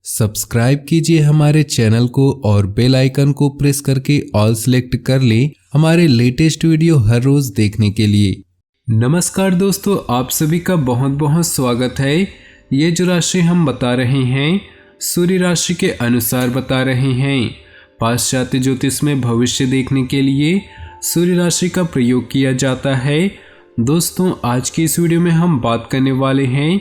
Subscribe कीजिए हमारे channel को और बेल आइकन को प्रेस करके ऑल सेलेक्ट कर लें हमारे लेटेस्ट वीडियो हर रोज देखने के लिए। नमस्कार दोस्तों, आप सभी का बहुत बहुत स्वागत है। ये जो राशि हम बता रहे हैं सूर्य राशि के अनुसार बता रहे हैं। पाश्चात्य ज्योतिष में भविष्य देखने के लिए सूर्य राशि का प्रयोग किया जाता है। दोस्तों, आज की इस वीडियो में हम बात करने वाले हैं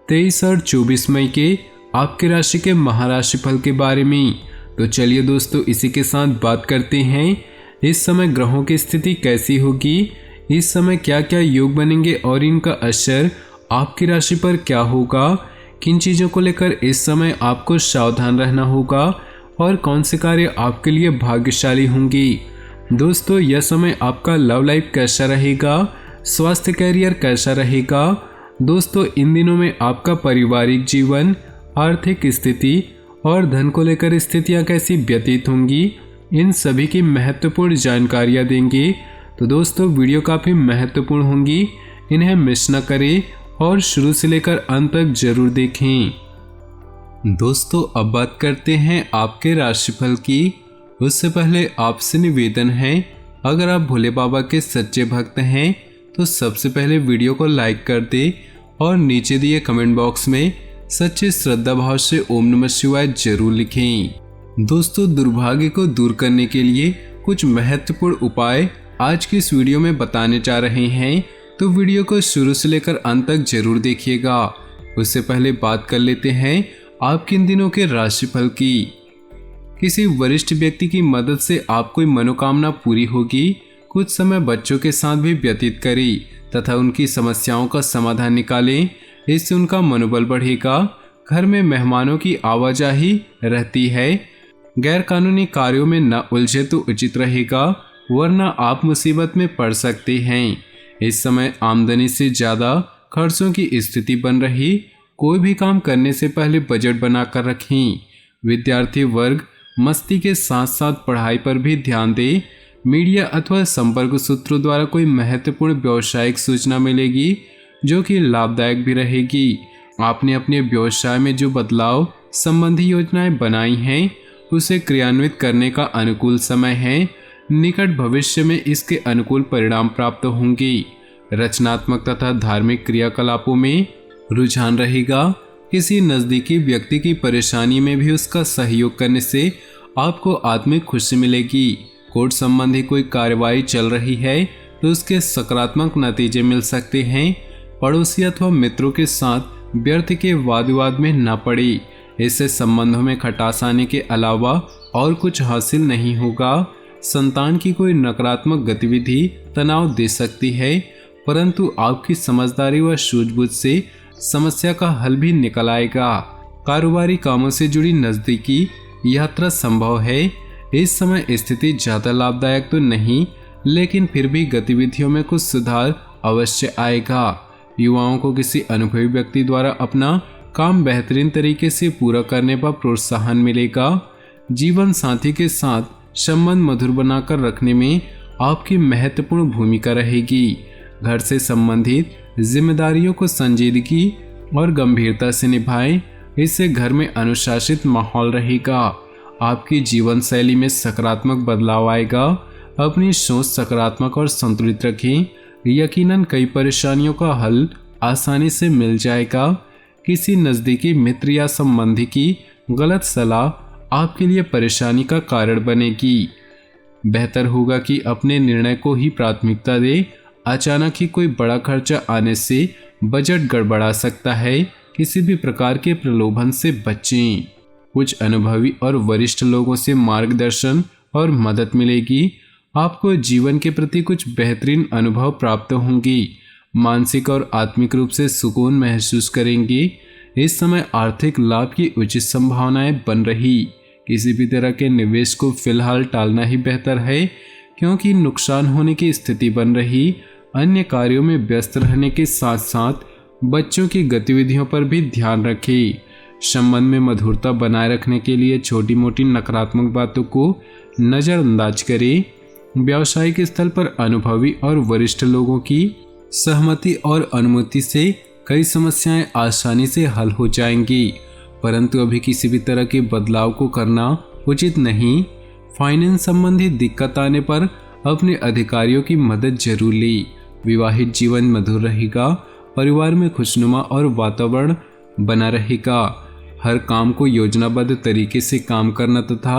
23 और 24 मई के आपके राशि के महाराशि फल के बारे में। तो चलिए दोस्तों, इसी के साथ बात करते हैं इस समय ग्रहों की स्थिति कैसी होगी, इस समय क्या क्या योग बनेंगे और इनका असर आपकी राशि पर क्या होगा, किन चीज़ों को लेकर इस समय आपको सावधान रहना होगा और कौन से कार्य आपके लिए भाग्यशाली होंगी। दोस्तों, यह समय आपका लव लाइफ कैसा रहेगा, स्वास्थ्य कैरियर कैसा रहेगा। दोस्तों, इन दिनों में आपका पारिवारिक जीवन, आर्थिक स्थिति और धन को लेकर स्थितियां कैसी व्यतीत होंगी, इन सभी की महत्वपूर्ण जानकारियां देंगे। तो दोस्तों, वीडियो काफ़ी महत्वपूर्ण होंगी, इन्हें मिस न करें और शुरू से लेकर अंत तक जरूर देखें। दोस्तों, अब बात करते हैं आपके राशिफल की। उससे पहले आपसे निवेदन है, अगर आप भोले बाबा के सच्चे भक्त हैं तो सबसे पहले वीडियो को लाइक कर दें और नीचे दिए कमेंट बॉक्स में सच्चे श्रद्धा भाव से ओम नमः शिवाय जरूर लिखें। दोस्तों, दुर्भाग्य को दूर करने के लिए कुछ महत्वपूर्ण उपाय आज की इस वीडियो में बताने जा रहे हैं, तो वीडियो को शुरू से लेकर अंत तक जरूर देखिएगा। उससे पहले बात कर लेते हैं आपके इन दिनों के राशिफल की। किसी वरिष्ठ व्यक्ति की मदद से आपकी मनोकामना पूरी होगी। कुछ समय बच्चों के साथ भी व्यतीत करें तथा उनकी समस्याओं का समाधान निकालें, इससे उनका मनोबल बढ़ेगा। घर में मेहमानों की आवाजाही रहती है। गैर कानूनी कार्यों में न उलझे तो उचित रहेगा, वरना आप मुसीबत में पड़ सकते हैं। इस समय आमदनी से ज़्यादा खर्चों की स्थिति बन रही। कोई भी काम करने से पहले बजट बनाकर रखें। विद्यार्थी वर्ग मस्ती के साथ साथ पढ़ाई पर भी ध्यान दें। मीडिया अथवा संपर्क सूत्रों द्वारा कोई महत्वपूर्ण व्यावसायिक सूचना मिलेगी जो कि लाभदायक भी रहेगी। आपने अपने व्यवसाय में जो बदलाव संबंधी योजनाएं बनाई हैं उसे क्रियान्वित करने का अनुकूल समय है। निकट भविष्य में इसके अनुकूल परिणाम प्राप्त होंगे। रचनात्मक तथा धार्मिक क्रियाकलापों में रुझान रहेगा। किसी नज़दीकी व्यक्ति की परेशानी में भी उसका सहयोग करने से आपको आत्मिक खुशी मिलेगी। कोर्ट संबंधी कोई कार्रवाई चल रही है तो उसके सकारात्मक नतीजे मिल सकते हैं। पड़ोसी अथवा मित्रों के साथ व्यर्थ के वाद विवाद में न पड़े, इससे संबंधों में खटास आने के अलावा और कुछ हासिल नहीं होगा। संतान की कोई नकारात्मक गतिविधि तनाव दे सकती है, परंतु आपकी समझदारी व सूझबूझ से समस्या का हल भी निकल आएगा। कारोबारी कामों से जुड़ी नज़दीकी यात्रा संभव है। इस समय स्थिति ज़्यादा लाभदायक तो नहीं, लेकिन फिर भी गतिविधियों में कुछ सुधार अवश्य आएगा। युवाओं को किसी अनुभवी व्यक्ति द्वारा अपना काम बेहतरीन तरीके से पूरा करने पर प्रोत्साहन मिलेगा। जीवन साथी के साथ संबंध मधुर बनाकर रखने में आपकी महत्वपूर्ण भूमिका रहेगी। घर से संबंधित जिम्मेदारियों को संजीदगी और गंभीरता से निभाएं, इससे घर में अनुशासित माहौल रहेगा। आपकी जीवन शैली में सकारात्मक बदलाव आएगा। अपनी सोच सकारात्मक और संतुलित रखें, यकीनन कई परेशानियों का हल आसानी से मिल जाएगा। किसी नज़दीकी मित्र या संबंधी की गलत सलाह आपके लिए परेशानी का कारण बनेगी। बेहतर होगा कि अपने निर्णय को ही प्राथमिकता दें। अचानक ही कोई बड़ा खर्चा आने से बजट गड़बड़ा सकता है। किसी भी प्रकार के प्रलोभन से बचें। कुछ अनुभवी और वरिष्ठ लोगों से मार्गदर्शन और मदद मिलेगी। आपको जीवन के प्रति कुछ बेहतरीन अनुभव प्राप्त होंगी। मानसिक और आत्मिक रूप से सुकून महसूस करेंगे। इस समय आर्थिक लाभ की उचित संभावनाएं बन रही। किसी भी तरह के निवेश को फिलहाल टालना ही बेहतर है, क्योंकि नुकसान होने की स्थिति बन रही। अन्य कार्यों में व्यस्त रहने के साथ साथ बच्चों की गतिविधियों पर भी ध्यान रखें। संबंध में मधुरता बनाए रखने के लिए छोटी मोटी नकारात्मक बातों को नज़रअंदाज करें। व्यावसायिक स्थल पर अनुभवी और वरिष्ठ लोगों की सहमति और अनुमति से कई समस्याएं आसानी से हल हो जाएंगी। परंतु अभी किसी भी तरह के बदलाव को करना उचित नहीं। फाइनेंस संबंधी दिक्कत आने पर अपने अधिकारियों की मदद जरूर ले। विवाहित जीवन मधुर रहेगा, परिवार में खुशनुमा और वातावरण बना रहेगा। हर काम को योजनाबद्ध तरीके से काम करना तथा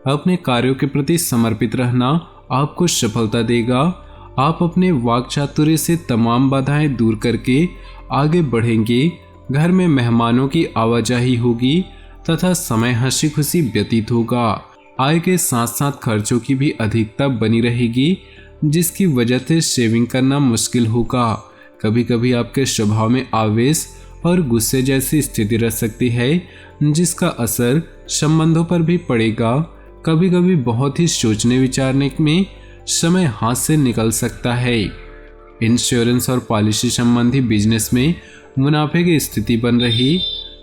अपने कार्यों के प्रति समर्पित रहना आपको सफलता देगा। आप अपने वाक चातुर्य से तमाम बाधाएं दूर करके आगे बढ़ेंगे। घर में मेहमानों की आवाजाही होगी तथा समय हंसी खुशी व्यतीत होगा। आय के साथ साथ खर्चों की भी अधिकता बनी रहेगी, जिसकी वजह से सेविंग करना मुश्किल होगा। कभी कभी आपके स्वभाव में आवेश और गुस्से जैसी स्थिति रह सकती है, जिसका असर संबंधों पर भी पड़ेगा। कभी कभी बहुत ही सोचने विचारने में समय हाथ से निकल सकता है। इंश्योरेंस और पॉलिसी संबंधी बिजनेस में मुनाफे की स्थिति बन रही।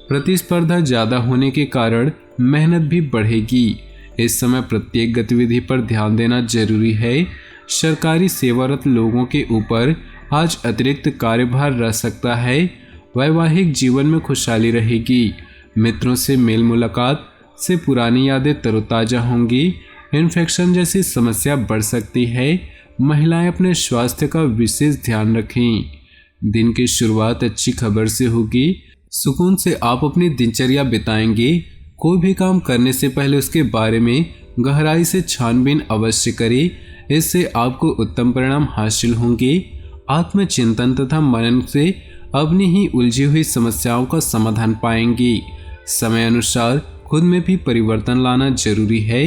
प्रतिस्पर्धा ज्यादा होने के कारण मेहनत भी बढ़ेगी। इस समय प्रत्येक गतिविधि पर ध्यान देना जरूरी है। सरकारी सेवारत लोगों के ऊपर आज अतिरिक्त कार्यभार रह सकता है। वैवाहिक जीवन में खुशहाली रहेगी। मित्रों से मेल मुलाकात से पुरानी यादें तरोताजा होंगी। इन्फेक्शन जैसी समस्या बढ़ सकती है। महिलाएं अपने स्वास्थ्य का विशेष ध्यान रखें। दिन की शुरुआत अच्छी खबर से होगी। सुकून से आप अपनी दिनचर्या बिताएंगे। कोई भी काम करने से पहले उसके बारे में गहराई से छानबीन अवश्य करें। इससे आपको उत्तम परिणाम हासिल होंगे। आत्मचिंतन तथा मनन से अपनी ही उलझी हुई समस्याओं का समाधान पाएंगे। समय अनुसार खुद में भी परिवर्तन लाना जरूरी है।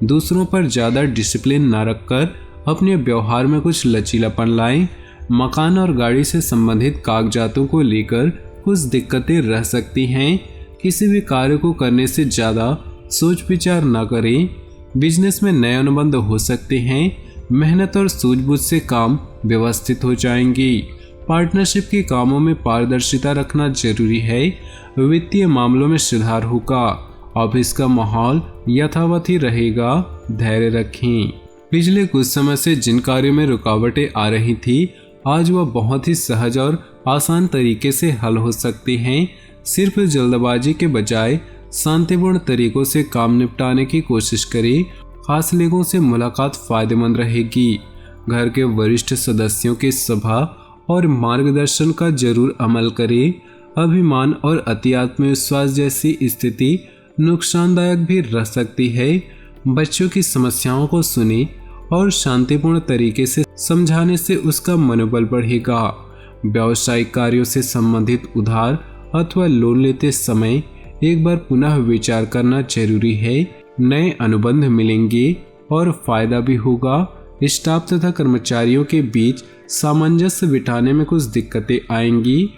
दूसरों पर ज़्यादा डिसिप्लिन न रखकर अपने व्यवहार में कुछ लचीलापन लाएं। मकान और गाड़ी से संबंधित कागजातों को लेकर कुछ दिक्कतें रह सकती हैं। किसी भी कार्य को करने से ज़्यादा सोच विचार न करें। बिजनेस में नए अनुबंध हो सकते हैं। मेहनत और सूझबूझ से काम व्यवस्थित हो जाएंगे। पार्टनरशिप के कामों में पारदर्शिता रखना जरूरी है। वित्तीय मामलों में सुधार होगा। ऑफिस का माहौल यथावत ही रहेगा। धैर्य रखें। पिछले कुछ समय से जिन कार्यों में रुकावटें आ रही थी, आज वह बहुत ही सहज और आसान तरीके से हल हो सकती हैं। सिर्फ जल्दबाजी के बजाय शांतिपूर्ण तरीकों से काम निपटाने की कोशिश करें। खास लोगों से मुलाकात फायदेमंद रहेगी। घर के वरिष्ठ सदस्यों के सभा और मार्गदर्शन का जरूर अमल करें। अभिमान और अति आत्मविश्वास जैसी स्थिति नुकसानदायक भी रह सकती है। बच्चों की समस्याओं को सुने और शांतिपूर्ण तरीके से समझाने से उसका मनोबल बढ़ेगा। व्यावसायिक कार्यों से संबंधित उधार अथवा लोन लेते समय एक बार पुनः विचार करना जरूरी है। नए अनुबंध मिलेंगे और फायदा भी होगा। स्टाफ तथा कर्मचारियों के बीच सामंजस्य बिठाने में कुछ दिक्कतें आएंगी।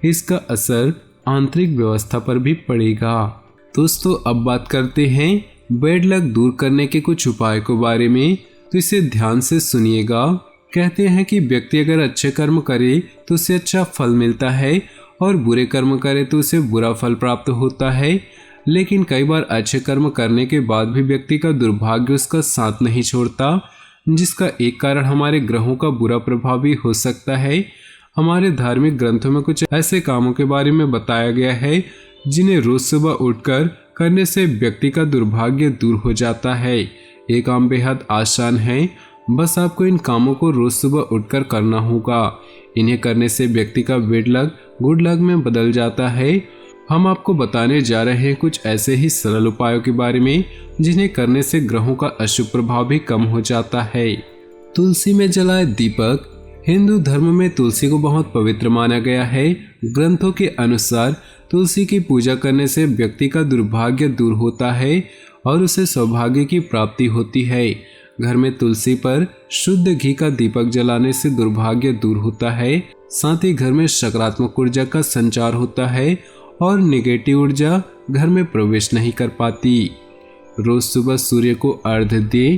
इसका असर आंतरिक व्यवस्था पर भी पड़ेगा। दोस्तों, अब बात करते हैं बैड लक दूर करने के कुछ उपाय के बारे में, तो इसे ध्यान से सुनिएगा। कहते हैं कि व्यक्ति अगर अच्छे कर्म करे तो उसे अच्छा फल मिलता है और बुरे कर्म करे तो उसे बुरा फल प्राप्त होता है। लेकिन कई बार अच्छे कर्म करने के बाद भी व्यक्ति का दुर्भाग्य उसका साथ नहीं छोड़ता, जिसका एक कारण हमारे ग्रहों का बुरा प्रभाव भी हो सकता है। हमारे धार्मिक ग्रंथों में कुछ ऐसे कामों के बारे में बताया गया है जिन्हें रोज सुबह उठकर करने से व्यक्ति का दुर्भाग्य दूर हो जाता है। ये काम बेहद आसान है, बस आपको इन कामों को रोज सुबह उठकर करना होगा। इन्हें करने से व्यक्ति का बैड लक गुड लक में बदल जाता है। हम आपको बताने जा रहे हैं कुछ ऐसे ही सरल उपायों के बारे में जिन्हें करने से ग्रहों का अशुभ प्रभाव भी कम हो जाता है। तुलसी में जलाए दीपक। हिंदू धर्म में तुलसी को बहुत पवित्र माना गया है। ग्रंथों के अनुसार तुलसी की पूजा करने से व्यक्ति का दुर्भाग्य दूर होता है और उसे सौभाग्य की प्राप्ति होती है। घर में तुलसी पर शुद्ध घी का दीपक जलाने से दुर्भाग्य दूर होता है। साथ ही घर में सकारात्मक ऊर्जा का संचार होता है और नेगेटिव ऊर्जा घर में प्रवेश नहीं कर पाती। रोज सुबह सूर्य को अर्घ्य दे।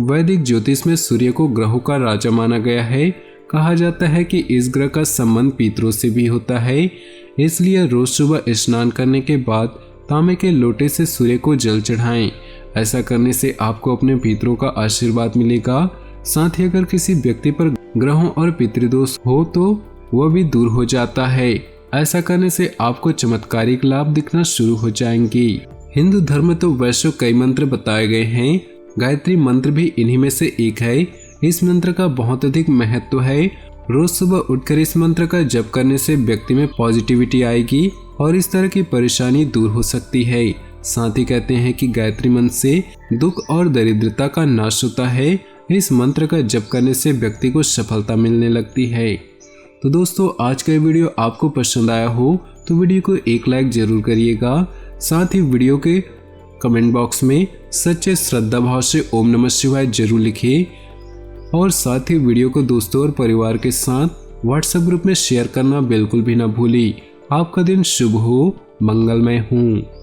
वैदिक ज्योतिष में सूर्य को ग्रहों का राजा माना गया है। कहा जाता है कि इस ग्रह का संबंध पितरों से भी होता है, इसलिए रोज सुबह स्नान करने के बाद तांबे के लोटे से सूर्य को जल चढ़ाएं। ऐसा करने से आपको अपने पितरों का आशीर्वाद मिलेगा। साथ ही अगर किसी व्यक्ति पर ग्रहों और पितृदोष हो तो वह भी दूर हो जाता है। ऐसा करने से आपको चमत्कारिक लाभ दिखना शुरू हो जाएंगे। हिंदू धर्म में तो वैसे कई मंत्र बताए गए हैं, गायत्री मंत्र भी इन्हीं में से एक है। इस मंत्र का बहुत अधिक महत्व है। रोज सुबह उठकर इस मंत्र का जप करने से व्यक्ति में पॉजिटिविटी आएगी और इस तरह की परेशानी दूर हो सकती है। साथ ही कहते हैं कि गायत्री मंत्र से दुख और दरिद्रता का नाश होता है। इस मंत्र का जप करने से व्यक्ति को सफलता मिलने लगती है। तो दोस्तों, आज का वीडियो आपको पसंद आया हो तो वीडियो को एक लाइक जरूर करिएगा। साथ ही वीडियो के कमेंट बॉक्स में सच्चे श्रद्धा भाव से ओम नमः शिवाय जरूर लिखिए और साथ ही वीडियो को दोस्तों और परिवार के साथ व्हाट्सएप ग्रुप में शेयर करना बिल्कुल भी ना भूलिए। आपका दिन शुभ हो, मंगलमय हो।